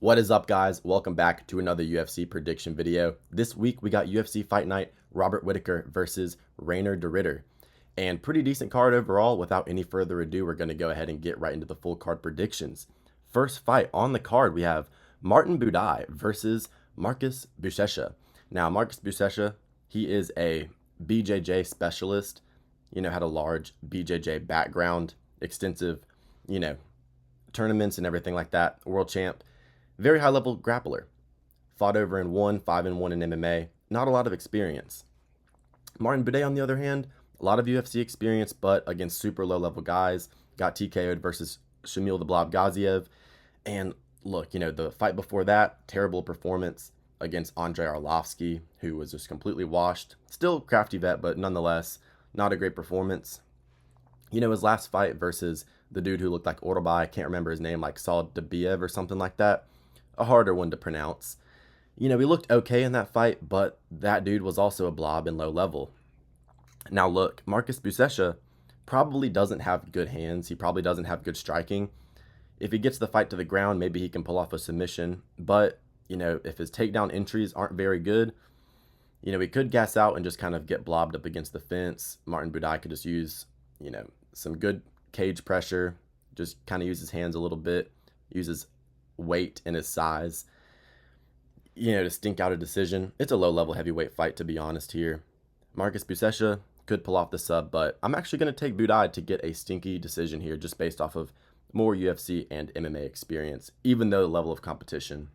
What is up, guys? Welcome back to another UFC prediction video. This week we got UFC Fight Night Robert Whittaker versus Rainer de Ridder. And pretty decent card overall. Without any further ado, we're going to go ahead and get right into the full card predictions. First fight on the card, we have Martin Buday versus Marcus bushecha. Now, Marcus bushecha, he is a BJJ specialist, had a large BJJ background, extensive, tournaments and everything like that, world champ. Very high level grappler. Fought over and won 5-1 in MMA. Not a lot of experience. Martin Buday, on the other hand, a lot of UFC experience, but against super low level guys. Got TKO'd versus Shamil the Blob Gaziev. And look, the fight before that, terrible performance against Andrei Arlovsky, who was just completely washed. Still crafty vet, but nonetheless, not a great performance. His last fight versus the dude who looked like Orbay, I can't remember his name, like Salikov or something like that. A harder one to pronounce. He looked okay in that fight, but that dude was also a blob in low level. Now look, Marcus bushecha probably doesn't have good hands. He probably doesn't have good striking. If he gets the fight to the ground, maybe he can pull off a submission. But, if his takedown entries aren't very good, he could gas out and just kind of get blobbed up against the fence. Martin Buday could just use, some good cage pressure, just kind of use his hands a little bit, use his weight and his size, to stink out a decision. It's a low-level heavyweight fight, to be honest here. Marcus bushecha could pull off the sub, but I'm actually going to take Buday to get a stinky decision here just based off of more UFC and MMA experience, even though the level of competition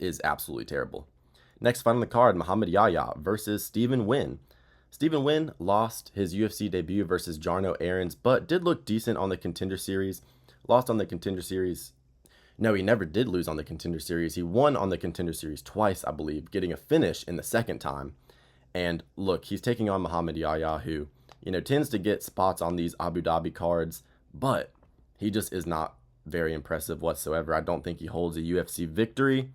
is absolutely terrible. Next fight on the card, Muhammad Yayha versus Stephen Nguyen. Stephen Nguyen lost his UFC debut versus Jarno Aarons, but did look decent on the Contender Series. Lost on the Contender Series. No, he never did lose on the Contender Series. He won on the Contender Series twice, I believe, getting a finish in the second time. And look, he's taking on Muhammad Yayha, who, tends to get spots on these Abu Dhabi cards, but he just is not very impressive whatsoever. I don't think he holds a UFC victory.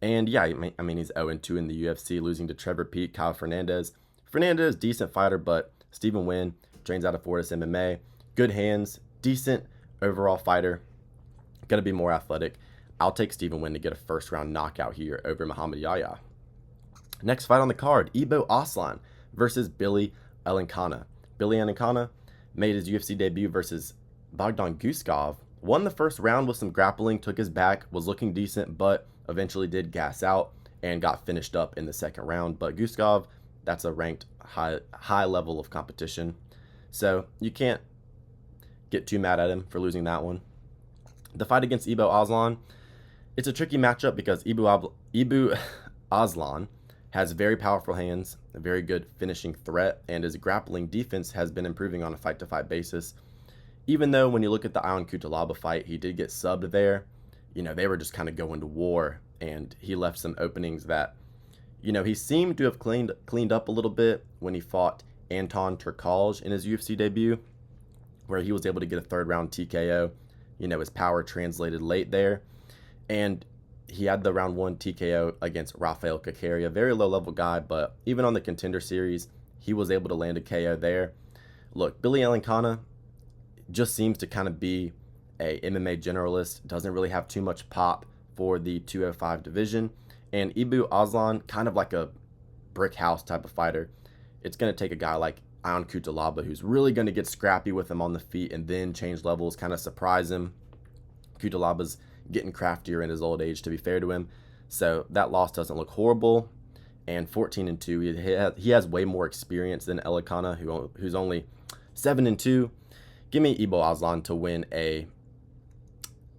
And yeah, he's 0-2 in the UFC, losing to Trevor Peete, Kyle Fernandez. Fernandez, decent fighter, but Stephen Nguyen trains out of Fortis MMA. Good hands, decent overall fighter. Going to be more athletic. I'll take Stephen Nguyen to get a first-round knockout here over Muhammad Yayha. Next fight on the card, Aslan versus Billy Elenkana. Billy Elenkana made his UFC debut versus Bogdan Guskov. Won the first round with some grappling, took his back, was looking decent, but eventually did gas out and got finished up in the second round. But Guskov, that's a ranked high level of competition, so you can't get too mad at him for losing that one. The fight against Aslan, it's a tricky matchup because Aslan has very powerful hands, a very good finishing threat, and his grappling defense has been improving on a fight-to-fight basis. Even though when you look at the Ion Cutelaba fight, he did get subbed there, they were just kind of going to war, and he left some openings that, he seemed to have cleaned up a little bit when he fought Anton Turkalj in his UFC debut, where he was able to get a third-round TKO. His power translated late there. And he had the round 1 TKO against Rafael Kakaria. Very low-level guy, but even on the Contender Series, he was able to land a KO there. Look, Billy Elenkana just seems to kind of be a MMA generalist. Doesn't really have too much pop for the 205 division. And Aslan, kind of like a brick house type of fighter. It's going to take a guy like Ion Cutelaba, who's really going to get scrappy with him on the feet and then change levels, kind of surprise him. Cutelaba's getting craftier in his old age, to be fair to him. So that loss doesn't look horrible. And 14-2, he has way more experience than Elenkana, who's only 7-2. Give me Aslan to win a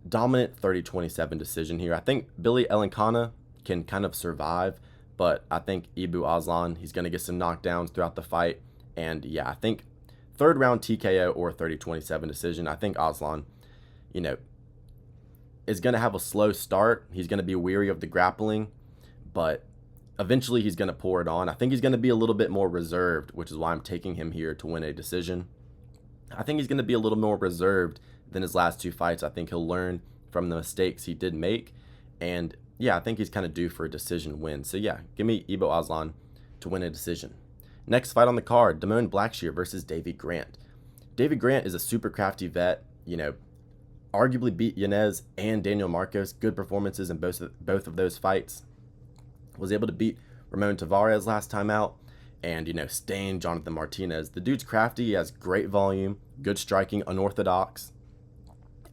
dominant 30-27 decision here. I think Billy Elenkana can kind of survive, but I think Aslan, he's going to get some knockdowns throughout the fight. And yeah, I think third round TKO or 30-27 decision. I think Aslan, is going to have a slow start. He's going to be weary of the grappling, but eventually he's going to pour it on. I think he's going to be a little bit more reserved, which is why I'm taking him here to win a decision. I think he's going to be a little more reserved than his last two fights. I think he'll learn from the mistakes he did make. And yeah, I think he's kind of due for a decision win. So yeah, give me Aslan to win a decision. Next fight on the card, Blackshear versus Davy Grant. Davy Grant is a super crafty vet, Arguably beat Yanez and Daniel Marcos. Good performances in both of those fights. Was able to beat Ramon Tavares last time out. And, stain Jonathan Martinez. The dude's crafty. He has great volume, good striking, unorthodox.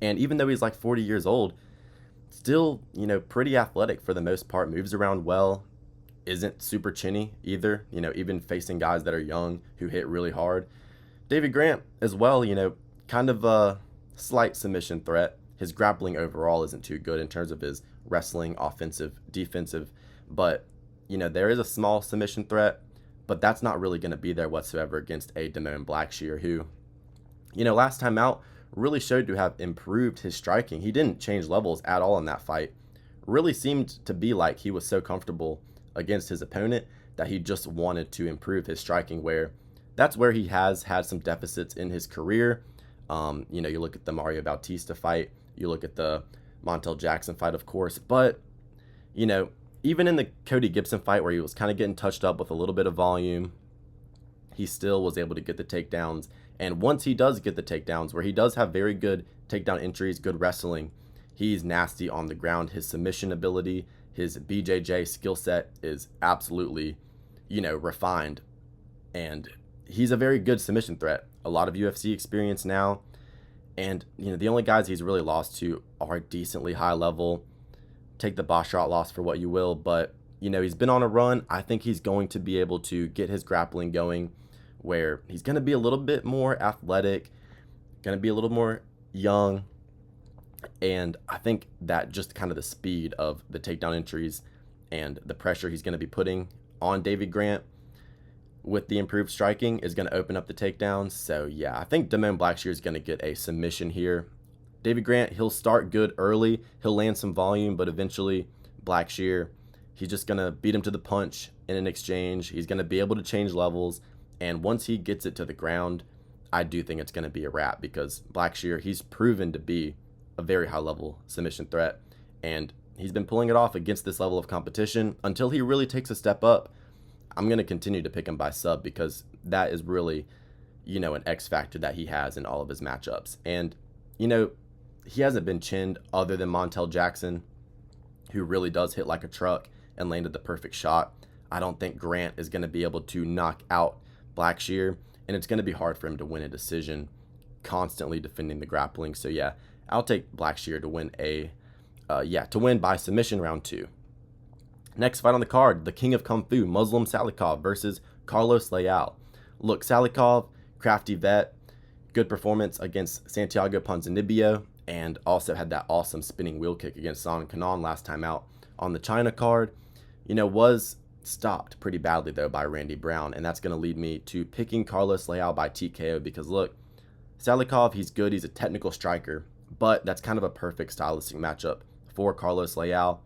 And even though he's like 40 years old, still, pretty athletic for the most part. Moves around well. Isn't super chinny either, even facing guys that are young who hit really hard. David Grant as well, kind of a slight submission threat. His grappling overall isn't too good in terms of his wrestling, offensive, defensive. But, there is a small submission threat, but that's not really going to be there whatsoever against a Damone Blackshear who, last time out really showed to have improved his striking. He didn't change levels at all in that fight. Really seemed to be like he was so comfortable against his opponent that he just wanted to improve his striking, where that's where he has had some deficits in his career. You look at the Mario Bautista fight, you look at the Montel Jackson fight, of course, but, even in the Cody Gibson fight where he was kind of getting touched up with a little bit of volume, he still was able to get the takedowns. And once he does get the takedowns, where he does have very good takedown entries, good wrestling, he's nasty on the ground. His submission ability, his BJJ skill set is absolutely, refined. And he's a very good submission threat. A lot of UFC experience now. And, the only guys he's really lost to are decently high level. Take the Basharat loss for what you will. But, he's been on a run. I think he's going to be able to get his grappling going, where he's going to be a little bit more athletic, going to be a little more young. And I think that just kind of the speed of the takedown entries and the pressure he's going to be putting on David Grant with the improved striking is going to open up the takedowns. So, yeah, I think Damone Blackshear is going to get a submission here. David Grant, he'll start good early. He'll land some volume, but eventually Blackshear, he's just going to beat him to the punch in an exchange. He's going to be able to change levels. And once he gets it to the ground, I do think it's going to be a wrap, because Blackshear, he's proven to be a very high-level submission threat. And he's been pulling it off against this level of competition. Until he really takes a step up, I'm going to continue to pick him by sub, because that is really, an X factor that he has in all of his matchups. And, he hasn't been chinned other than Montel Jackson, who really does hit like a truck and landed the perfect shot. I don't think Grant is going to be able to knock out Blackshear, and it's going to be hard for him to win a decision, constantly defending the grappling. So, yeah, I'll take Blackshear to win by submission round 2. Next fight on the card, the King of Kung Fu, Muslim Salikov versus Carlos Leal. Look, Salikov, crafty vet, good performance against Santiago Ponzinibbio, and also had that awesome spinning wheel kick against Son Kanon last time out on the China card. Was stopped pretty badly, though, by Randy Brown, and that's going to lead me to picking Carlos Leal by TKO, because, look, Salikov, he's good, he's a technical striker, but that's kind of a perfect stylistic matchup for Carlos Leal.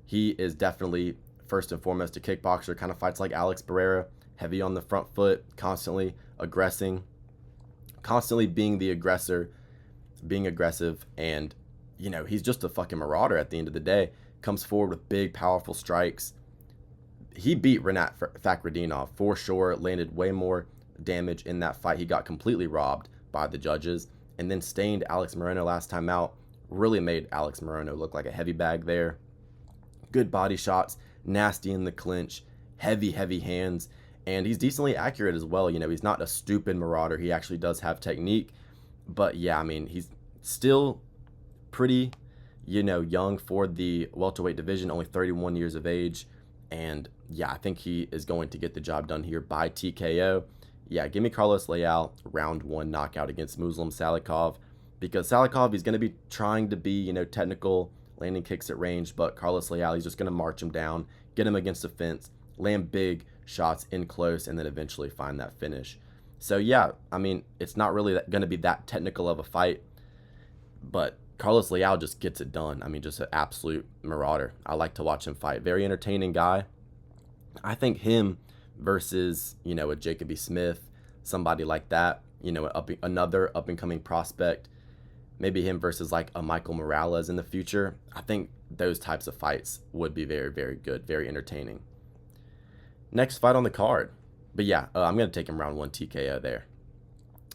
He is definitely, first and foremost, a kickboxer, kind of fights like Alex Pereira, heavy on the front foot, constantly aggressing, constantly being the aggressor, being aggressive, and, he's just a fucking marauder at the end of the day. Comes forward with big, powerful strikes. He beat Renat Fakhretdinov for sure, landed way more damage in that fight. He got completely robbed by the judges, and then stained Alex Morono last time out. Really made Alex Morono look like a heavy bag there. Good body shots, nasty in the clinch, heavy hands, and he's decently accurate as well. He's not a stupid marauder. He actually does have technique, but yeah, he's still pretty, young for the welterweight division, only 31 years of age. And yeah, I think he is going to get the job done here by TKO. Yeah, give me Carlos Leal, round 1 knockout against Muslim Salikov, because Salikov, he's going to be trying to be, technical, landing kicks at range, but Carlos Leal, he's just going to march him down, get him against the fence, land big shots in close, and then eventually find that finish. So yeah, it's not really going to be that technical of a fight, but Carlos Leal just gets it done. Just an absolute marauder. I like to watch him fight. Very entertaining guy. I think him versus, a Jacoby Smith, somebody like that, another up-and-coming prospect, maybe him versus like a Michael Morales in the future. I think those types of fights would be very, very good, very entertaining. Next fight on the card. But yeah, I'm going to take him round 1 TKO there.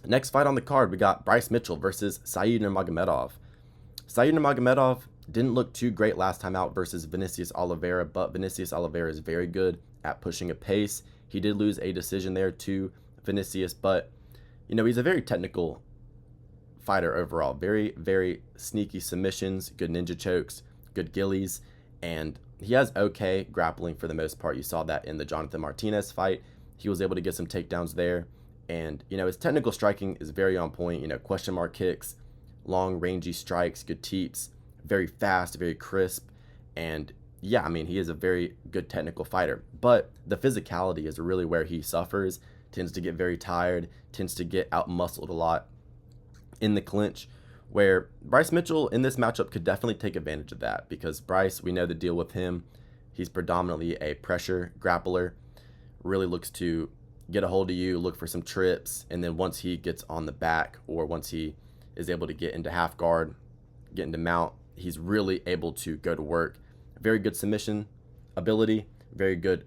Next fight on the card, we got Bryce Mitchell versus Said Nurmagomedov. Said Nurmagomedov didn't look too great last time out versus Vinicius Oliveira, but Vinicius Oliveira is very good at pushing a pace. He did lose a decision there to Vinicius, but, he's a very technical fighter overall. Very, very sneaky submissions, good ninja chokes, good gillies, and he has okay grappling for the most part. You saw that in the Jonathan Martinez fight. He was able to get some takedowns there, and, his technical striking is very on point. Question mark kicks, long, rangy strikes, good teeps, very fast, very crisp, and yeah, he is a very good technical fighter, but the physicality is really where he suffers, tends to get very tired, tends to get out-muscled a lot in the clinch, where Bryce Mitchell in this matchup could definitely take advantage of that, because Bryce, we know the deal with him. He's predominantly a pressure grappler, really looks to get a hold of you, look for some trips, and then once he gets on the back, or once he is able to get into half guard, get into mount, he's really able to go to work. Very good submission ability, very good,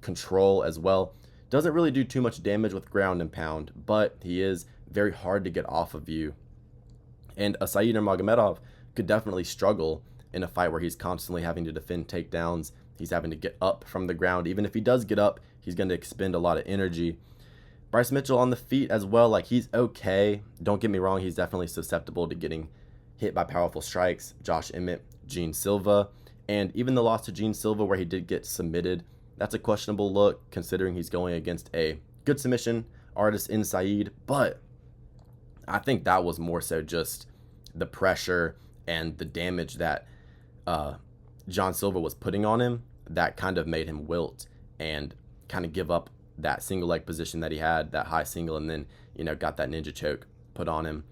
control as well. Doesn't really do too much damage with ground and pound, but he is very hard to get off of you. And a Said Nurmagomedov could definitely struggle in a fight where he's constantly having to defend takedowns. He's having to get up from the ground. Even if he does get up, he's going to expend a lot of energy. Bryce Mitchell on the feet as well, he's okay. Don't get me wrong, he's definitely susceptible to getting hit by powerful strikes. Josh Emmett, Gene Silva, and even the loss to Gene Silva where he did get submitted, that's a questionable look considering he's going against a good submission artist in Said, but I think that was more so just the pressure and the damage that John Silva was putting on him that kind of made him wilt and kind of give up that single leg position that he had, that high single, and then, got that ninja choke put on him.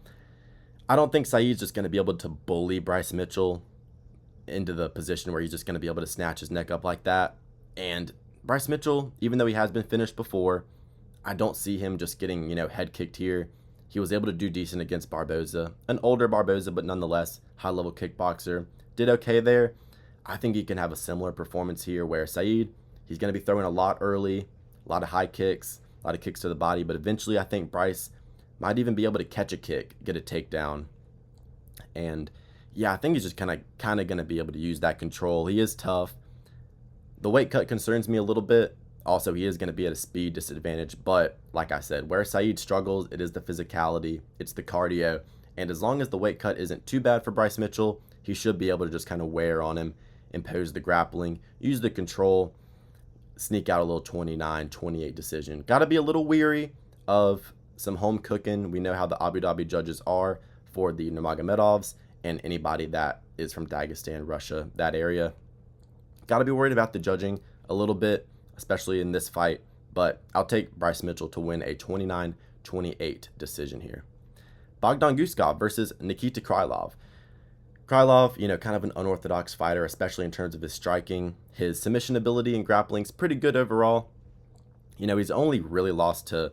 I don't think Said's just going to be able to bully Bryce Mitchell into the position where he's just going to be able to snatch his neck up like that. And Bryce Mitchell, even though he has been finished before, I don't see him just getting, head kicked here. He was able to do decent against Barboza, an older Barboza, but nonetheless high-level kickboxer. Did okay there. I think he can have a similar performance here where Said, he's going to be throwing a lot early, a lot of high kicks, a lot of kicks to the body, but eventually I think Bryce might even be able to catch a kick, get a takedown. And yeah, I think he's just kind of going to be able to use that control. He is tough. The weight cut concerns me a little bit. Also, he is going to be at a speed disadvantage, but like I said, where Said struggles, it is the physicality, it's the cardio, and as long as the weight cut isn't too bad for Bryce Mitchell, he should be able to just kind of wear on him, impose the grappling, use the control, sneak out a little 29-28 decision. Got to be a little weary of some home cooking. We know how the Abu Dhabi judges are for the Nurmagomedovs and anybody that is from Dagestan, Russia, that area. Got to be worried about the judging a little bit, especially in this fight, but I'll take Bryce Mitchell to win a 29-28 decision here. Bogdan Guskov versus Nikita Krylov. Krylov, kind of an unorthodox fighter, especially in terms of his striking. His submission ability and grappling is pretty good overall. He's only really lost to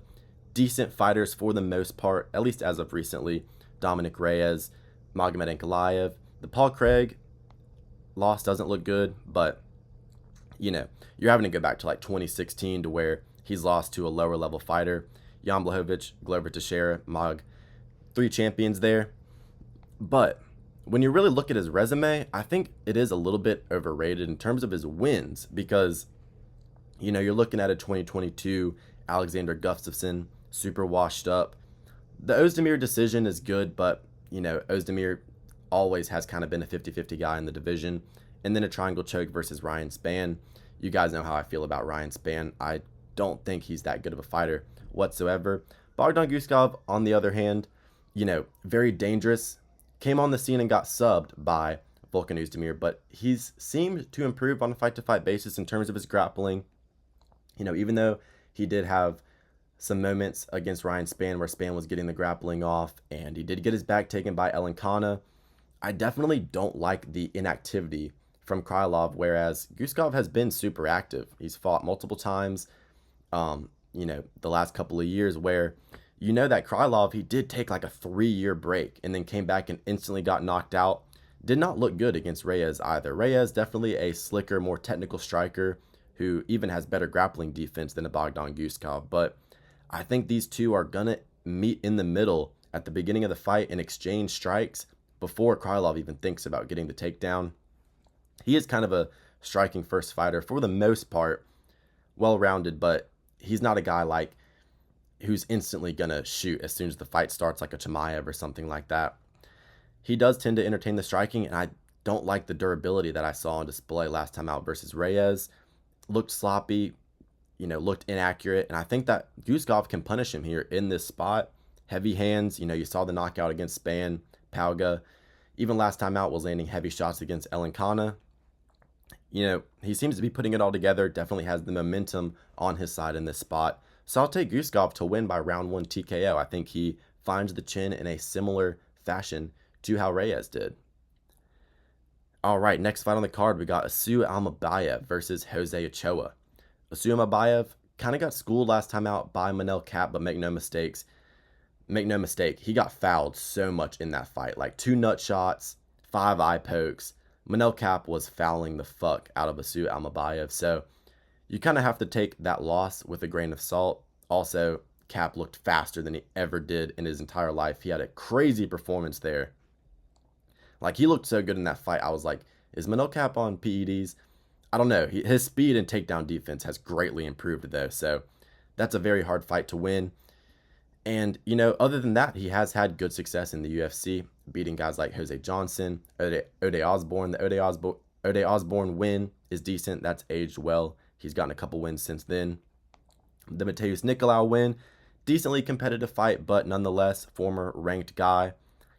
decent fighters for the most part, at least as of recently. Dominic Reyes, Magomed Ankalaev. The Paul Craig loss doesn't look good, but you're having to go back to 2016 to where he's lost to a lower level fighter. Jan Blachowicz, Glover Teixeira, Mag, 3 champions there. But when you really look at his resume, I think it is a little bit overrated in terms of his wins because, you're looking at a 2022 Alexander Gustafsson, super washed up. The Ozdemir decision is good, but, Ozdemir always has kind of been a 50-50 guy in the division. And then a triangle choke versus Ryan Spann. You guys know how I feel about Ryan Spann. I don't think he's that good of a fighter whatsoever. Bogdan Guskov, on the other hand, very dangerous. Came on the scene and got subbed by Volkan Ozdemir, but he's seemed to improve on a fight-to-fight basis in terms of his grappling. Even though he did have some moments against Ryan Spann where Spann was getting the grappling off, and he did get his back taken by Elenkana, I definitely don't like the inactivity from Krylov, whereas Guskov has been super active. He's fought multiple times, the last couple of years where, that Krylov, he did take a 3-year break and then came back and instantly got knocked out. Did not look good against Reyes either. Reyes definitely a slicker, more technical striker who even has better grappling defense than a Bogdan Guskov. But I think these two are going to meet in the middle at the beginning of the fight and exchange strikes before Krylov even thinks about getting the takedown. He is kind of a striking first fighter for the most part, well-rounded, but he's not a guy like who's instantly going to shoot as soon as the fight starts, like a Chimaev or something like that. He does tend to entertain the striking, and I don't like the durability that I saw on display last time out versus Reyes. Looked sloppy, looked inaccurate, and I think that Guskov can punish him here in this spot. Heavy hands, you saw the knockout against Span, Pauga. Even last time out was landing heavy shots against Elenkana. He seems to be putting it all together, definitely has the momentum on his side in this spot. So I'll take Guskov to win by round 1 TKO. I think he finds the chin in a similar fashion to how Reyes did. All right, next fight on the card, we got Almabaev versus Jose Ochoa. Almabaev kind of got schooled last time out by Manel Kape, but make no mistake, he got fouled so much in that fight. Like 2 nut shots, 5 eye pokes. Manel Kape was fouling the fuck out of Almabaev, so you kind of have to take that loss with a grain of salt. Also, Kape looked faster than he ever did in his entire life. He had a crazy performance there. Like, he looked so good in that fight. I was like, is Manel Kape on PEDs? I don't know. His speed and takedown defense has greatly improved, though. So that's a very hard fight to win. And, other than that, he has had good success in the UFC, beating guys like Jose Johnson, Ode Osborne. The Ode Osborne win is decent. That's aged well. He's gotten a couple wins since then. The Mateus Nicolau win, decently competitive fight, but nonetheless, former ranked guy,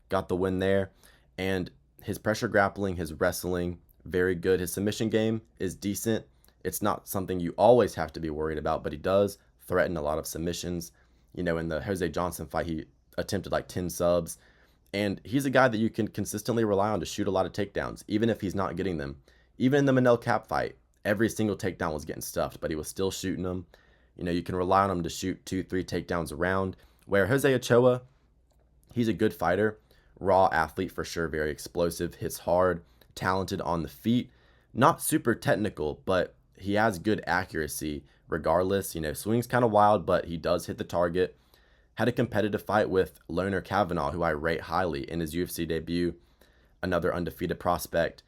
got the win there. And his pressure grappling, his wrestling, very good. His submission game is decent. It's not something you always have to be worried about, but he does threaten a lot of submissions. In the Jose Johnson fight, he attempted like 10 subs. And he's a guy that you can consistently rely on to shoot a lot of takedowns, even if he's not getting them. Even in the Manel Kape fight, every single takedown was getting stuffed, but he was still shooting them. You can rely on him to shoot 2-3 takedowns around. Where Jose Ochoa, he's a good fighter, raw athlete for sure, very explosive, hits hard, talented on the feet, not super technical, but he has good accuracy regardless. Swings kind of wild, but he does hit the target. Had a competitive fight with Loner Kavanaugh, who I rate highly in his UFC debut, another undefeated prospect.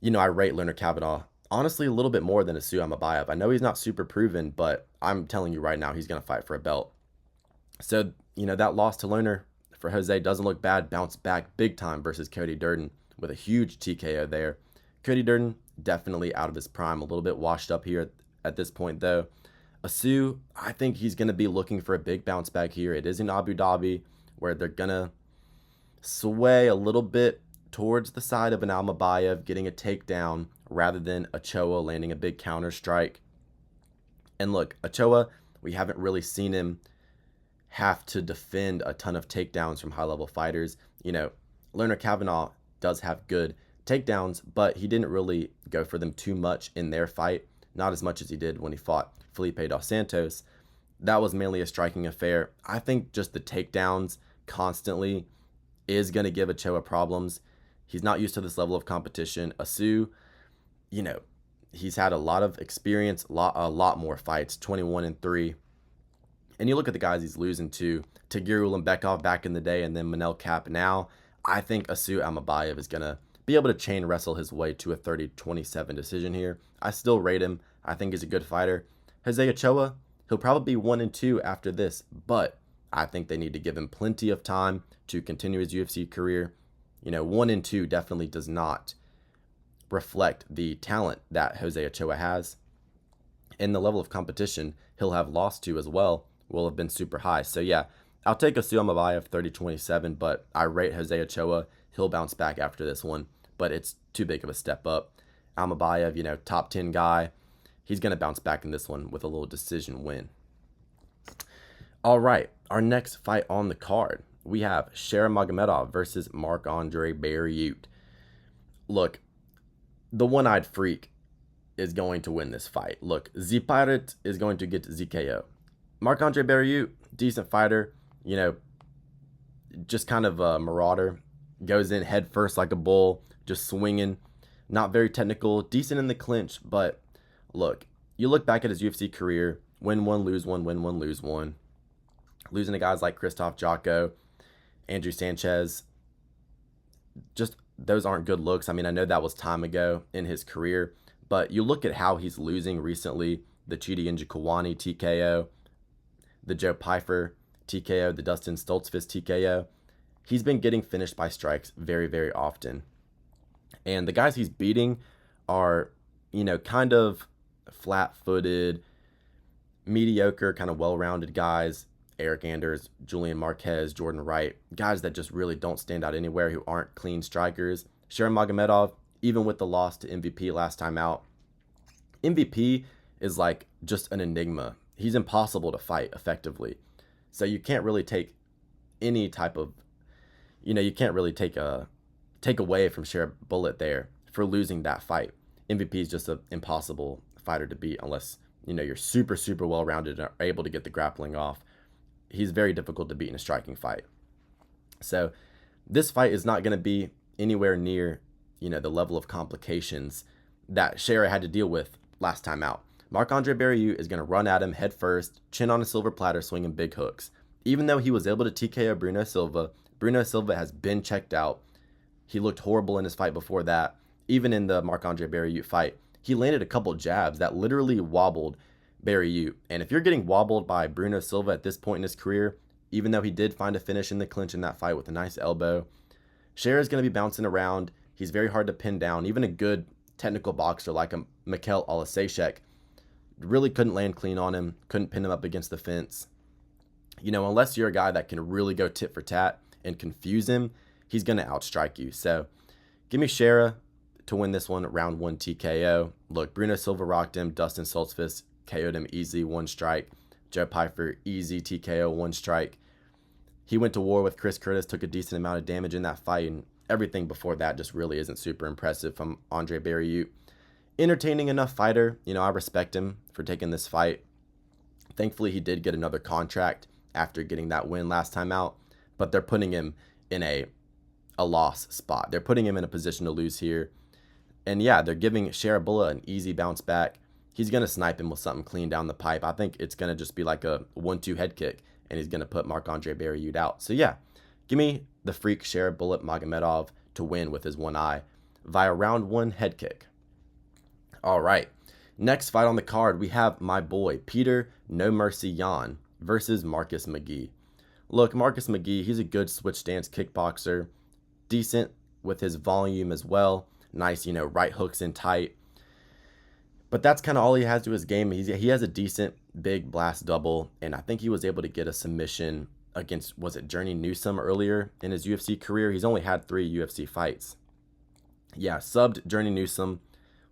I rate Loner Kavanaugh honestly a little bit more than Almabaev. I know he's not super proven, but I'm telling you right now, he's going to fight for a belt. So, that loss to Loner for Jose doesn't look bad. Bounced back big time versus Cody Durden with a huge TKO there. Cody Durden definitely out of his prime, a little bit washed up here at this point though. Asu, I think he's going to be looking for a big bounce back here. It is in Abu Dhabi, where they're going to sway a little bit towards the side of an Almabaev getting a takedown rather than Ochoa landing a big counter strike. And look, Ochoa, we haven't really seen him have to defend a ton of takedowns from high-level fighters. Loner Kavanaugh does have good takedowns, but he didn't really go for them too much in their fight. Not as much as he did when he fought Felipe dos Santos. That was mainly a striking affair. I think just the takedowns constantly is going to give Ochoa problems. He's not used to this level of competition. Asu, he's had a lot of experience, a lot more fights, 21-3. And you look at the guys he's losing to Tagir Ulanbekov back in the day, and then Manel Kape now. I think Almabaev is going to be able to chain wrestle his way to a 30-27 decision here. I still rate him. I think he's a good fighter. Jose Ochoa, he'll probably be 1-2 after this, but I think they need to give him plenty of time to continue his UFC career. 1-2 definitely does not reflect the talent that Jose Ochoa has. And the level of competition he'll have lost to as well will have been super high. So yeah, I'll take Almabaev 30-27, but I rate Jose Ochoa. He'll bounce back after this one, but it's too big of a step up. Almabaev, top 10 guy. He's going to bounce back in this one with a little decision win. All right, our next fight on the card, we have Shara Magomedov versus Marc-Andre Barriault. Look, the one-eyed freak is going to win this fight. Look, the Pirate is going to get the KO. Marc-Andre Barriault, decent fighter, just kind of a marauder. Goes in head first like a bull, just swinging. Not very technical, decent in the clinch, but look, you look back at his UFC career, win one, lose one, win one, lose one. Losing to guys like Krzysztof Jotko, Andrew Sanchez. just those aren't good looks. I mean, I know that was time ago in his career, but you look at how he's losing recently: the Chidi Njokuani TKO, the Joe Pyfer TKO, the Dustin Stoltzfus TKO. He's been getting finished by strikes very, very often. And the guys he's beating are, kind of flat-footed, mediocre, kind of well-rounded guys. Eric Anders, Julian Marquez, Jordan Wright, guys that just really don't stand out anywhere, who aren't clean strikers. Shara Magomedov, even with the loss to MVP last time out, MVP is like just an enigma. He's impossible to fight effectively. So you can't really take any type of, you can't really take away from Shara Bullet there for losing that fight. MVP is just an impossible fighter to beat unless, you're super, super well-rounded and are able to get the grappling off. He's very difficult to beat in a striking fight. So this fight is not going to be anywhere near, the level of complications that Shara had to deal with last time out. Marc-Andre Barriault is going to run at him head first, chin on a silver platter, swinging big hooks. Even though he was able to TKO Bruno Silva has been checked out. He looked horrible in his fight before that. Even in the Marc-Andre Barriault fight, he landed a couple jabs that literally wobbled Barriault. And if you're getting wobbled by Bruno Silva at this point in his career, even though he did find a finish in the clinch in that fight with a nice elbow, Shara is going to be bouncing around. He's very hard to pin down. Even a good technical boxer like a Mikhail Olasejczak really couldn't land clean on him, couldn't pin him up against the fence. Unless you're a guy that can really go tit for tat and confuse him, he's going to outstrike you. So give me Shara to win this one, round 1 TKO. Look, Bruno Silva rocked him. Dustin Stoltzfus KO'd him easy, 1 strike. Joe Pyfer, easy TKO, 1 strike. He went to war with Chris Curtis, took a decent amount of damage in that fight, and everything before that just really isn't super impressive from Andre Barriault. Entertaining enough fighter. I respect him for taking this fight. Thankfully, he did get another contract after getting that win last time out, but they're putting him in a loss spot. They're putting him in a position to lose here. And yeah, they're giving Shara Bullet an easy bounce back. He's going to snipe him with something clean down the pipe. I think it's going to just be like a 1-2 head kick, and he's going to put Marc-Andre Barriault out. So yeah, give me the freak Shara Bullet Magomedov to win with his one eye via round 1 head kick. All right, next fight on the card, we have my boy Petr No Mercy Yan versus Marcus McGhee. Look, Marcus McGhee, he's a good switch stance kickboxer, decent with his volume as well. Nice, right hooks in tight. But that's kind of all he has to his game. He has a decent big blast double, and I think he was able to get a submission against, was it Journey Newsome earlier in his UFC career? He's only had 3 UFC fights. Yeah, subbed Journey Newsome,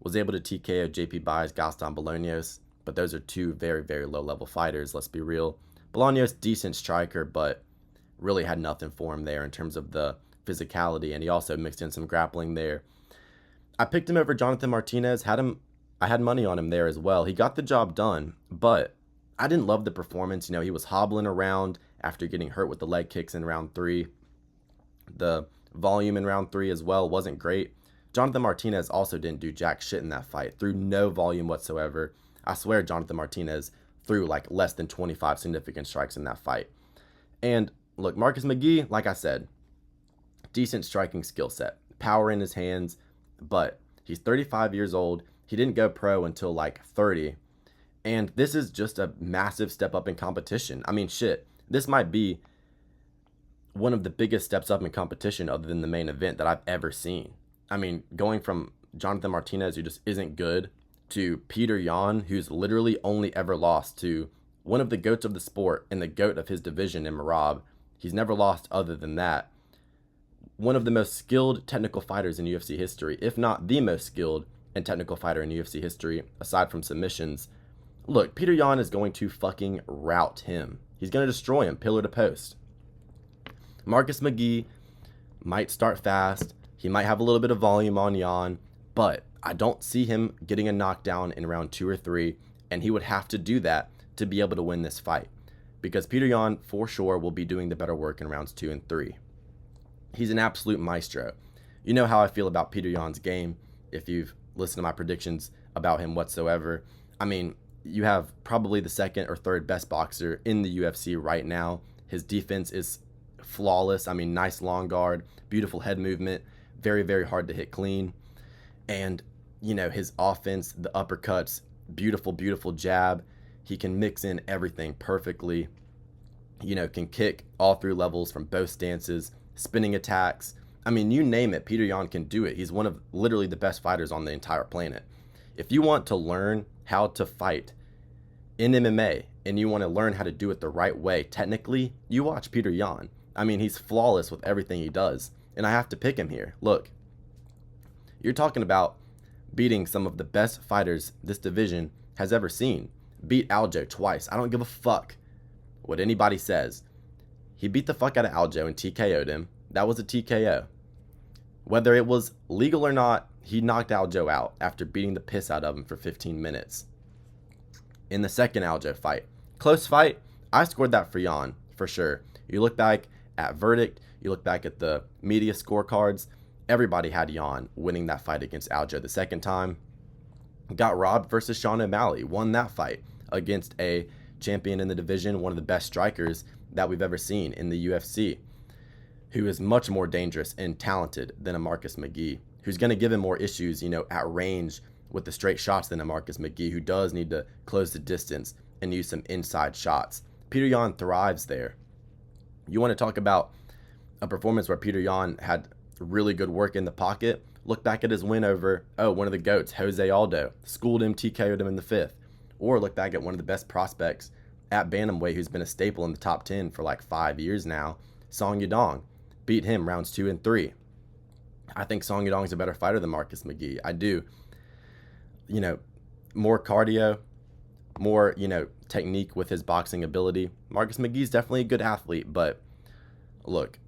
was able to TKO JP Buys, Gaston Bolaños, but those are 2 very, very low-level fighters, let's be real. Bolaños, decent striker, but really had nothing for him there in terms of the physicality, and he also mixed in some grappling there. I picked him over Jonathan Martinez, I had money on him there as well. He got the job done, but I didn't love the performance. He was hobbling around after getting hurt with the leg kicks in round 3. The volume in round 3 as well wasn't great. Jonathan Martinez also didn't do jack shit in that fight, threw no volume whatsoever. I swear Jonathan Martinez threw like less than 25 significant strikes in that fight. And look, Marcus McGhee, like I said, decent striking skill set, power in his hands, but he's 35 years old. He didn't go pro until like 30. And this is just a massive step up in competition. I mean, shit, this might be one of the biggest steps up in competition other than the main event that I've ever seen. I mean, going from Jonathan Martinez, who just isn't good, to Petr Yan, who's literally only ever lost to one of the GOATs of the sport and the GOAT of his division in Merab. He's never lost other than that. One of the most skilled technical fighters in UFC history, if not the most skilled and technical fighter in UFC history, aside from submissions. Look, Petr Yan is going to fucking rout him. He's going to destroy him, pillar to post. Marcus McGhee might start fast. He might have a little bit of volume on Yan, but I don't see him getting a knockdown in round 2 or 3, and he would have to do that to be able to win this fight, because Petr Yan, for sure, will be doing the better work in rounds 2 and 3. He's an absolute maestro. You know how I feel about Petr Yan's game if you've listened to my predictions about him whatsoever. I mean, you have probably the 2nd or 3rd best boxer in the UFC right now. His defense is flawless. I mean, nice long guard, beautiful head movement. very, very hard to hit clean. And, you know, his offense, the uppercuts, beautiful, beautiful jab. He can mix in everything perfectly. You know, can kick all through levels from both stances, spinning attacks. I mean, you name it, Petr Yan can do it. He's one of literally the best fighters on the entire planet. If you want to learn how to fight in MMA and you want to learn how to do it the right way, technically, you watch Petr Yan. I mean, he's flawless with everything he does. And I have to pick him here. Look, you're talking about beating some of the best fighters this division has ever seen. Beat Aljo twice. I don't give a fuck what anybody says. He beat the fuck out of Aljo and TKO'd him. That was a TKO. Whether it was legal or not, he knocked Aljo out after beating the piss out of him for 15 minutes. In the second Aljo fight, close fight, I scored that for Yan, for sure. You look back at verdict, you look back at the media scorecards, everybody had Yan winning that fight against Aljo the second time. Got robbed versus Sean O'Malley, won that fight against a champion in the division, one of the best strikers that we've ever seen in the UFC, who is much more dangerous and talented than a Marcus McGhee, who's going to give him more issues, you know, at range with the straight shots than a Marcus McGhee, who does need to close the distance and use some inside shots. Petr Yan thrives there. You want to talk about a performance where Petr Yan had really good work in the pocket? Look back at his win over, one of the GOATs, Jose Aldo. Schooled him, TKO'd him in the 5th. Or look back at one of the best prospects at bantamweight who's been a staple in the top 10 for like 5 years now, Song Yadong. Beat him rounds 2 and 3. I think Song Yadong's a better fighter than Marcus McGhee. I do. You know, more cardio, more, you know, technique with his boxing ability. Marcus McGhee's definitely a good athlete, but look,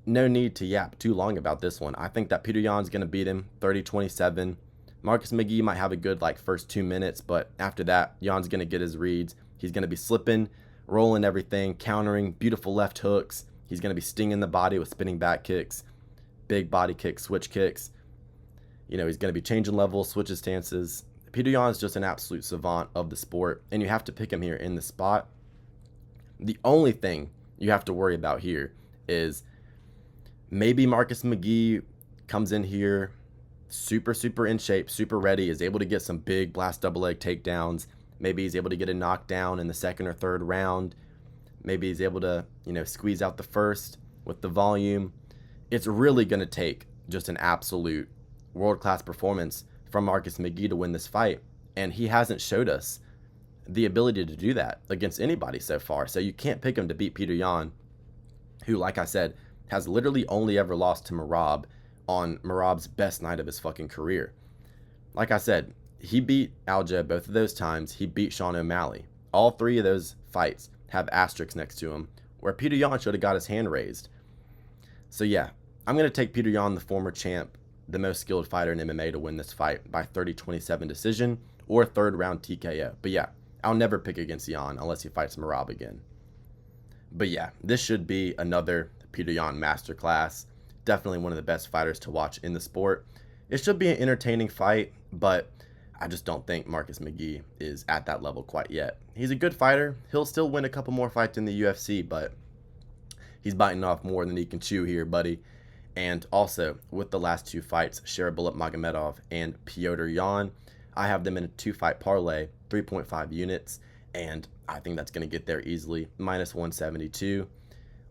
no need to yap too long about this one. I think that Petr Yan's going to beat him 30-27. Marcus McGhee might have a good like first 2 minutes, but after that, Yan's going to get his reads. He's going to be slipping, rolling everything, countering, beautiful left hooks. He's going to be stinging the body with spinning back kicks, big body kicks, switch kicks. You know, he's going to be changing levels, switches stances. Petr Yan is just an absolute savant of the sport, and you have to pick him here in the spot. The only thing you have to worry about here is maybe Marcus McGhee comes in here super, super in shape, super ready, is able to get some big blast double leg takedowns. Maybe he's able to get a knockdown in the second or third round. Maybe he's able to, you know, squeeze out the first with the volume. It's really going to take just an absolute world-class performance from Marcus McGhee to win this fight. And he hasn't showed us the ability to do that against anybody so far. So you can't pick him to beat Petr Yan, who, like I said, has literally only ever lost to Merab on Merab's best night of his fucking career. Like I said, he beat Aljo both of those times. He beat Sean O'Malley. All 3 of those fights have asterisks next to him, where Petr Yan should have got his hand raised. So yeah, I'm going to take Petr Yan, the former champ, the most skilled fighter in MMA, to win this fight by 30-27 decision or 3rd round TKO. But yeah, I'll never pick against Yan unless he fights Merab again. But yeah, this should be another Petr Yan masterclass. Definitely one of the best fighters to watch in the sport. It should be an entertaining fight, but I just don't think Marcus McGhee is at that level quite yet. He's a good fighter. He'll still win a couple more fights in the UFC, but he's biting off more than he can chew here, buddy. And also, with the last 2 fights, Shara Magomedov and Petr Yan, I have them in a 2-fight parlay, 3.5 units, and I think that's going to get there easily. Minus 172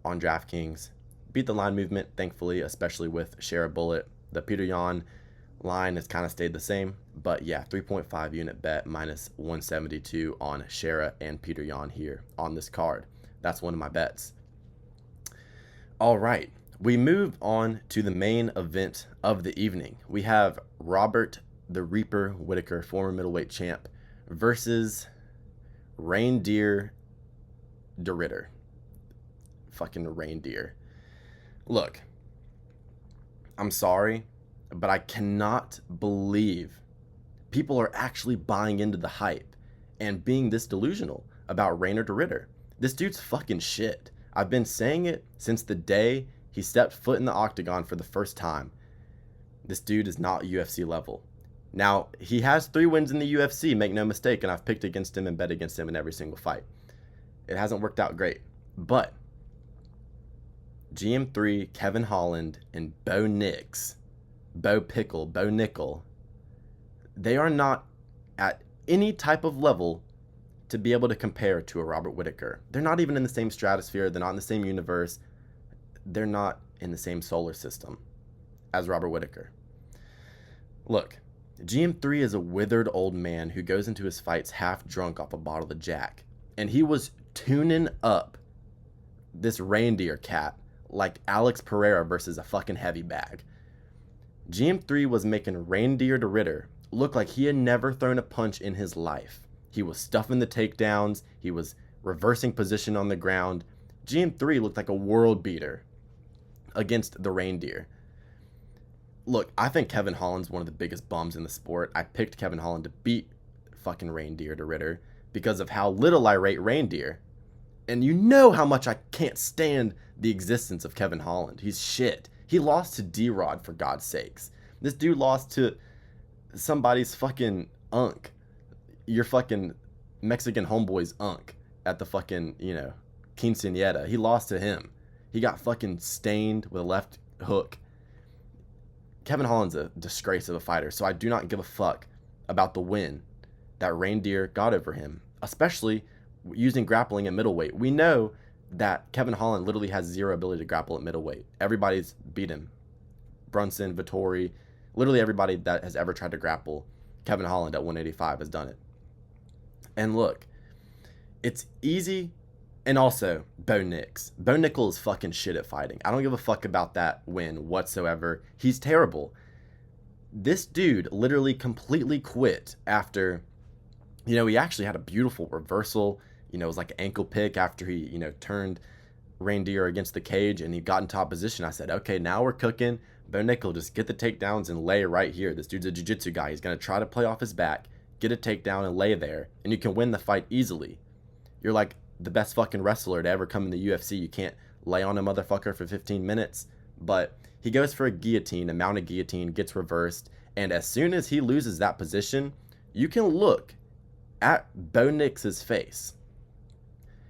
on DraftKings. Beat the line movement, thankfully, especially with Shara Bullet. The Petr Yan line has kind of stayed the same, but yeah, 3.5 unit bet, minus 172 on Shara and Petr Yan here on this card. That's one of my bets. All right, we move on to the main event of the evening. We have Robert the Reaper Whittaker, former middleweight champ, versus Reindeer de Ridder. Fucking reindeer. Look, I'm sorry, but I cannot believe people are actually buying into the hype and being this delusional about Reinier de Ridder. This dude's fucking shit. I've been saying it since the day he stepped foot in the octagon for the first time. This dude is not UFC level. Now, he has 3 wins in the UFC, make no mistake, and I've picked against him and bet against him in every single fight. It hasn't worked out great, but GM3, Kevin Holland, and Bo Nix Bo Pickle, Bo Nickel, they are not at any type of level to be able to compare to a Robert Whittaker. They're not even in the same stratosphere. They're not in the same universe. They're not in the same solar system as Robert Whittaker. Look, GM3 is a withered old man who goes into his fights half drunk off a bottle of Jack. And he was tuning up this reindeer cat like Alex Pereira versus a fucking heavy bag. GM3 was making Reindeer de Ritter look like he had never thrown a punch in his life. He was stuffing the takedowns. He was reversing position on the ground. GM3 looked like a world beater against the Reindeer. Look, I think Kevin Holland's one of the biggest bums in the sport. I picked Kevin Holland to beat fucking Reindeer de Ritter because of how little I rate Reindeer. And you know how much I can't stand the existence of Kevin Holland. He's shit. He lost to D-Rod, for God's sakes. This dude lost to somebody's fucking unk. Your fucking Mexican homeboy's unk at the fucking, quinceañera. He lost to him. He got fucking stained with a left hook. Kevin Holland's a disgrace of a fighter, so I do not give a fuck about the win that Reindeer got over him, especially using grappling at middleweight. We know that Kevin Holland literally has zero ability to grapple at middleweight. Everybody's beat him. Brunson, Vettori, literally everybody that has ever tried to grapple Kevin Holland at 185 has done it. And look, it's easy. And also, Bo Nix. Bo Nickel is fucking shit at fighting. I don't give a fuck about that win whatsoever. He's terrible. This dude literally completely quit after, he actually had a beautiful reversal. It was like an ankle pick after he, turned Reindeer against the cage and he got in top position. I said, okay, now we're cooking. Bo Nickel, just get the takedowns and lay right here. This dude's a jiu-jitsu guy. He's going to try to play off his back, get a takedown and lay there, and you can win the fight easily. You're like the best fucking wrestler to ever come in the UFC. You can't lay on a motherfucker for 15 minutes. But he goes for a guillotine, a mounted guillotine, gets reversed, and as soon as he loses that position, you can look at Bo Nix's face.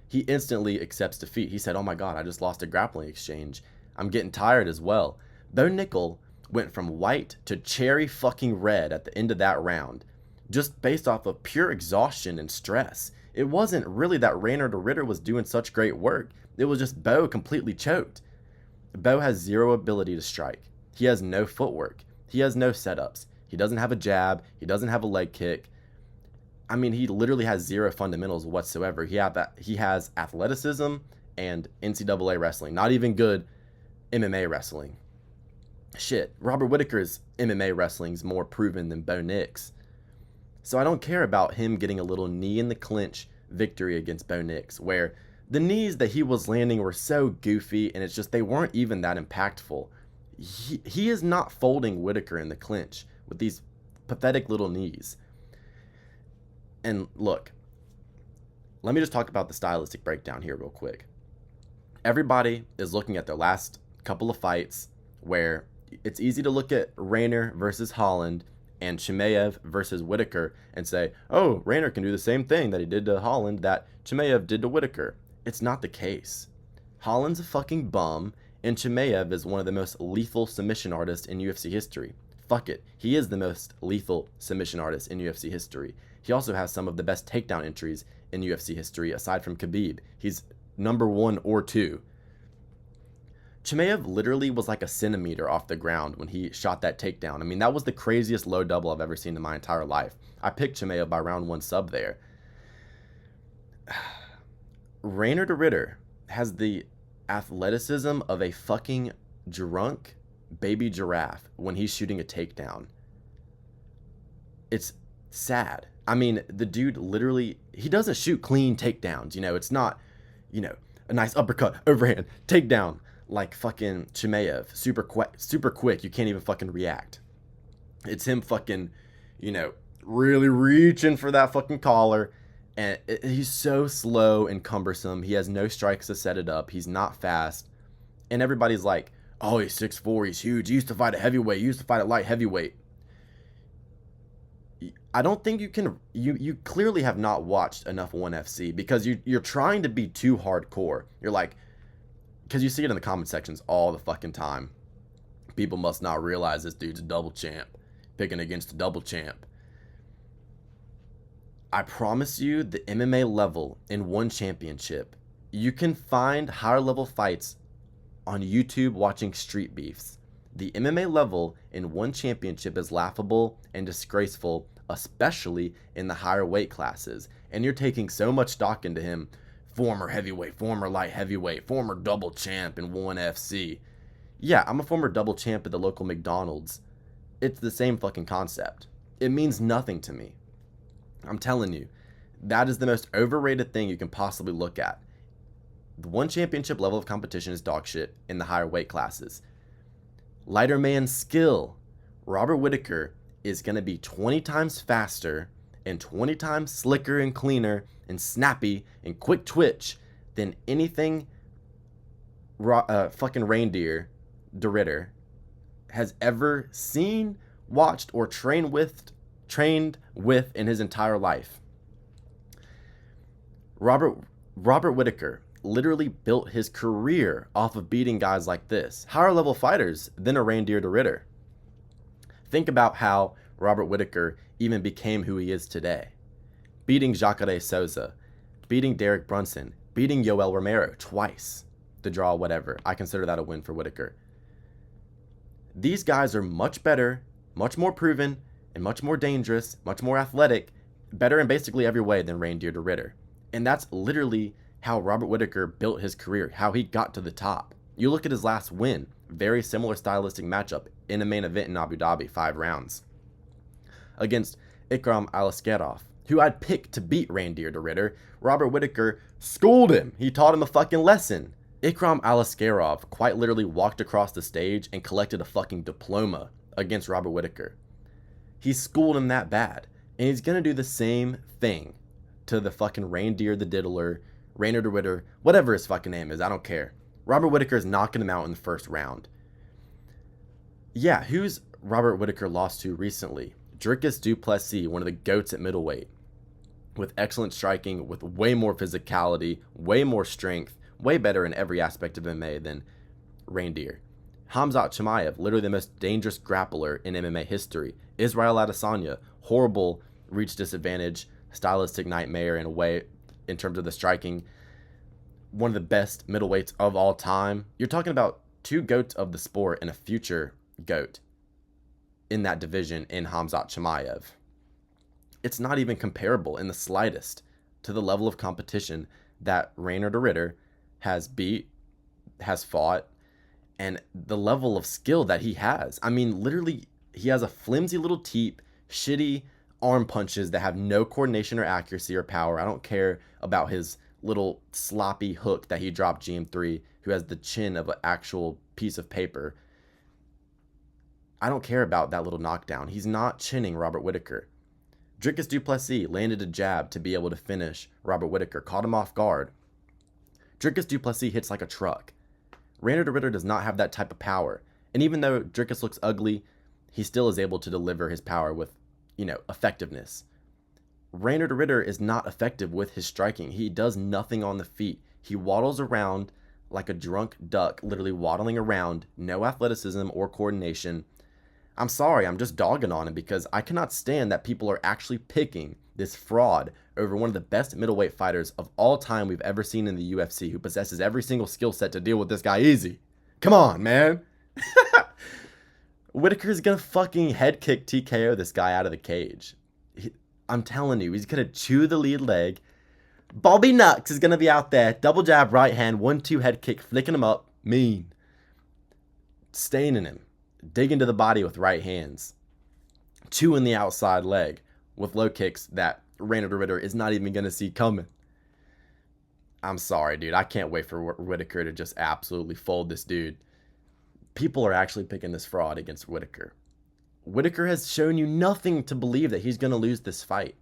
He instantly accepts defeat. He said, oh my God, I just lost a grappling exchange. I'm getting tired as well. Bo Nickel went from white to cherry fucking red at the end of that round, just based off of pure exhaustion and stress. It wasn't really that Reindeer de Ritter was doing such great work. It was just Bo completely choked. Bo has zero ability to strike. He has no footwork. He has no setups. He doesn't have a jab. He doesn't have a leg kick. I mean, he literally has zero fundamentals whatsoever. He has athleticism and NCAA wrestling. Not even good MMA wrestling. Shit, Robert Whittaker's MMA wrestling's more proven than Bo Nix. So I don't care about him getting a little knee in the clinch victory against Bo Nix, where the knees that he was landing were so goofy and it's just they weren't even that impactful. He is not folding Whittaker in the clinch with these pathetic little knees. And look, let me just talk about the stylistic breakdown here real quick. Everybody is looking at their last couple of fights where it's easy to look at Rayner versus Holland and Chimaev versus Whittaker and say, oh, Rayner can do the same thing that he did to Holland that Chimaev did to Whittaker. It's not the case. Holland's a fucking bum, and Chimaev is one of the most lethal submission artists in UFC history. Fuck it. He is the most lethal submission artist in UFC history. He also has some of the best takedown entries in UFC history, aside from Khabib. He's number 1 or 2. Chimaev literally was like a centimeter off the ground when he shot that takedown. I mean, that was the craziest low double I've ever seen in my entire life. I picked Chimaev by round 1 sub there. Reindeer de Ritter has the athleticism of a fucking drunk baby giraffe when he's shooting a takedown. It's sad. I mean, the dude literally, he doesn't shoot clean takedowns. It's not, a nice uppercut, overhand, takedown. Like fucking Chimaev, super quick, you can't even fucking react. It's him fucking, really reaching for that fucking collar, and he's so slow and cumbersome. He has no strikes to set it up. He's not fast, and everybody's like, oh, he's 6'4", he's huge. He used to fight a heavyweight. He used to fight a light heavyweight. I don't think you can. You clearly have not watched enough ONE FC because you're trying to be too hardcore. You're like. Because you see it in the comment sections all the fucking time. People must not realize this dude's a double champ, picking against a double champ. I promise you, the MMA level in one championship, you can find higher level fights on YouTube watching street beefs. The MMA level in one championship is laughable and disgraceful, especially in the higher weight classes. And you're taking so much stock into him. Former heavyweight, former light heavyweight, former double champ in ONE FC. Yeah, I'm a former double champ at the local McDonald's. It's the same fucking concept. It means nothing to me. I'm telling you, that is the most overrated thing you can possibly look at. The one championship level of competition is dog shit in the higher weight classes. Lighter man skill. Robert Whittaker is going to be 20 times faster and 20 times slicker and cleaner and snappy and quick twitch than anything fucking Reindeer de Ridder has ever seen, watched, or trained with in his entire life. Robert Whittaker literally built his career off of beating guys like this, higher level fighters than a Reindeer de Ridder. Think about how Robert Whittaker even became who he is today. Beating Jacare Souza, beating Derek Brunson, beating Yoel Romero twice. The draw, whatever. I consider that a win for Whittaker. These guys are much better, much more proven, and much more dangerous, much more athletic, better in basically every way than Reindeer de Ridder. And that's literally how Robert Whittaker built his career, how he got to the top. You look at his last win, very similar stylistic matchup in a main event in Abu Dhabi, 5 rounds. Against Ikram Aliskerov, who I'd picked to beat Reindeer de Ridder. Robert Whittaker schooled him. He taught him a fucking lesson. Ikram Aliskerov quite literally walked across the stage and collected a fucking diploma against Robert Whittaker. He schooled him that bad. And he's going to do the same thing to the fucking Reindeer the Diddler, Rainer de Ridder, whatever his fucking name is. I don't care. Robert Whittaker is knocking him out in the first round. Yeah, who's Robert Whittaker lost to recently? Dricus du Plessis, one of the GOATs at middleweight. With excellent striking, with way more physicality, way more strength, way better in every aspect of MMA than Reindeer. Khamzat Chimaev, literally the most dangerous grappler in MMA history. Israel Adesanya, horrible reach disadvantage, stylistic nightmare in a way in terms of the striking. One of the best middleweights of all time. You're talking about 2 GOATs of the sport and a future GOAT in that division in Khamzat Chimaev. It's not even comparable in the slightest to the level of competition that Rainer de Ridder has beat, has fought, and the level of skill that he has. I mean, literally, he has a flimsy little teep, shitty arm punches that have no coordination or accuracy or power. I don't care about his little sloppy hook that he dropped GM3, who has the chin of an actual piece of paper. I don't care about that little knockdown. He's not chinning Robert Whittaker. Dricus du Plessis landed a jab to be able to finish Robert Whittaker, caught him off guard. Dricus du Plessis hits like a truck. Rainer de Ridder does not have that type of power. And even though Dricus looks ugly, he still is able to deliver his power with, effectiveness. Rainer de Ridder is not effective with his striking. He does nothing on the feet. He waddles around like a drunk duck, literally waddling around, no athleticism or coordination. I'm sorry, I'm just dogging on him because I cannot stand that people are actually picking this fraud over one of the best middleweight fighters of all time we've ever seen in the UFC, who possesses every single skill set to deal with this guy easy. Come on, man. Whittaker's gonna fucking head kick TKO this guy out of the cage. I'm telling you, he's gonna chew the lead leg. Bobby Nux is gonna be out there, double jab, right hand, 1-2 head kick, flicking him up, mean. Staining him. Dig into the body with right hands. 2 in the outside leg with low kicks that Rainer de Ridder is not even going to see coming. I'm sorry, dude. I can't wait for Whittaker to just absolutely fold this dude. People are actually picking this fraud against Whittaker. Whittaker has shown you nothing to believe that he's going to lose this fight.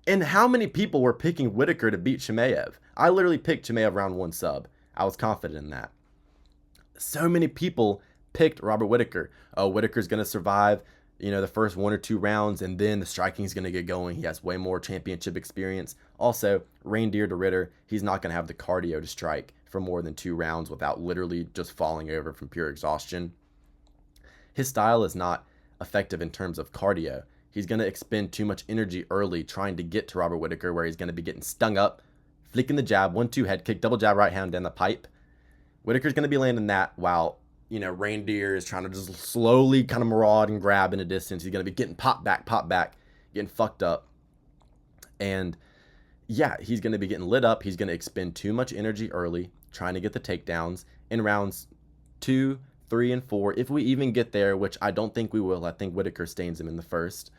And how many people were picking Whittaker to beat Chimaev? I literally picked Chimaev round 1 sub. I was confident in that. So many people picked Robert Whittaker. Oh, Whittaker's going to survive, the first 1 or 2 rounds, and then the striking's going to get going. He has way more championship experience. Also, Reindeer de Ridder, he's not going to have the cardio to strike for more than 2 rounds without literally just falling over from pure exhaustion. His style is not effective in terms of cardio. He's going to expend too much energy early trying to get to Robert Whittaker, where he's going to be getting stung up, flicking the jab, 1-2 head kick, double jab, right hand down the pipe. Whittaker's going to be landing that while, Reindeer is trying to just slowly kind of maraud and grab in a distance. He's going to be getting pop back, getting fucked up. And yeah, he's going to be getting lit up. He's going to expend too much energy early trying to get the takedowns in rounds 2, 3, and 4. If we even get there, which I don't think we will. I think Whittaker stains him in the first.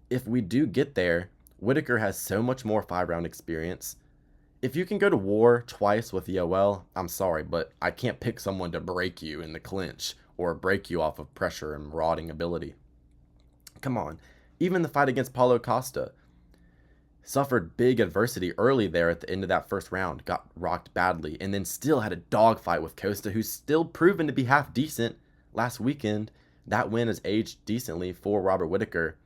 If we do get there, Whittaker has so much more 5-round experience. If you can go to war twice with Yoel, I'm sorry, but I can't pick someone to break you in the clinch or break you off of pressure and marauding ability. Come on. Even the fight against Paulo Costa suffered big adversity early there at the end of that first round, got rocked badly, and then still had a dogfight with Costa, who's still proven to be half decent last weekend. That win has aged decently for Robert Whittaker.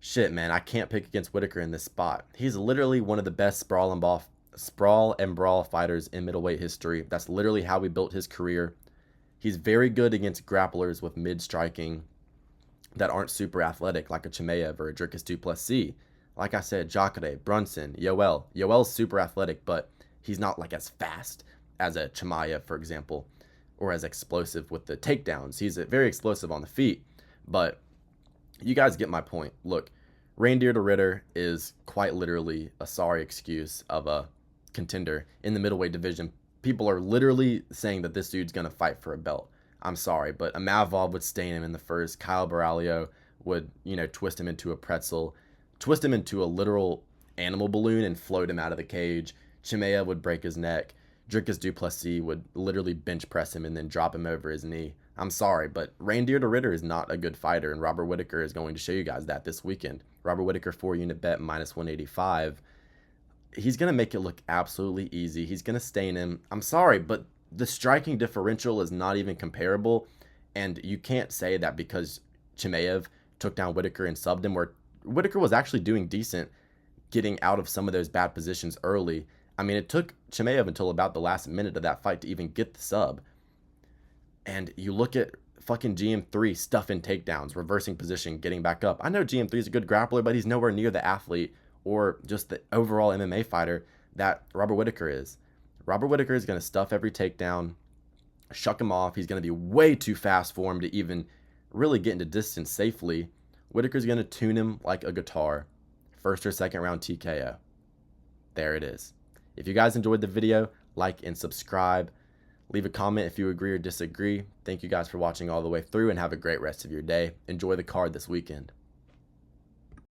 Shit, man, I can't pick against Whittaker in this spot. He's literally one of the best sprawl and brawl fighters in middleweight history. That's literally how he built his career. He's very good against grapplers with mid-striking that aren't super athletic, like a Chimaev or a Dricus du Plessis. Like I said, Jacare, Brunson, Yoel. Yoel's super athletic, but he's not like as fast as a Chimaev, for example, or as explosive with the takedowns. He's very explosive on the feet, but you guys get my point. Look, Reindeer to Ritter is quite literally a sorry excuse of a contender in the middleweight division. People are literally saying that this dude's going to fight for a belt. I'm sorry, but Amavov would stain him in the first. Kyle Baralio would, twist him into a pretzel, twist him into a literal animal balloon and float him out of the cage. Chimaev would break his neck. Dricus du Plessis would literally bench press him and then drop him over his knee. I'm sorry, but Reindeer to Ritter is not a good fighter, and Robert Whittaker is going to show you guys that this weekend. Robert Whittaker 4-unit bet -185. He's going to make it look absolutely easy. He's going to stain him. I'm sorry, but the striking differential is not even comparable, and you can't say that because Chimaev took down Whittaker and subbed him, where Whittaker was actually doing decent getting out of some of those bad positions early. I mean, it took Chimaev until about the last minute of that fight to even get the sub. And you look at fucking GM3 stuffing takedowns, reversing position, getting back up. I know GM3 is a good grappler, but he's nowhere near the athlete or just the overall MMA fighter that Robert Whittaker is. Robert Whittaker is going to stuff every takedown, shuck him off. He's going to be way too fast for him to even really get into distance safely. Whittaker's going to tune him like a guitar. First or second round TKO. There it is. If you guys enjoyed the video, like and subscribe. Leave a comment if you agree or disagree. Thank you guys for watching all the way through, and have a great rest of your day. Enjoy the card this weekend.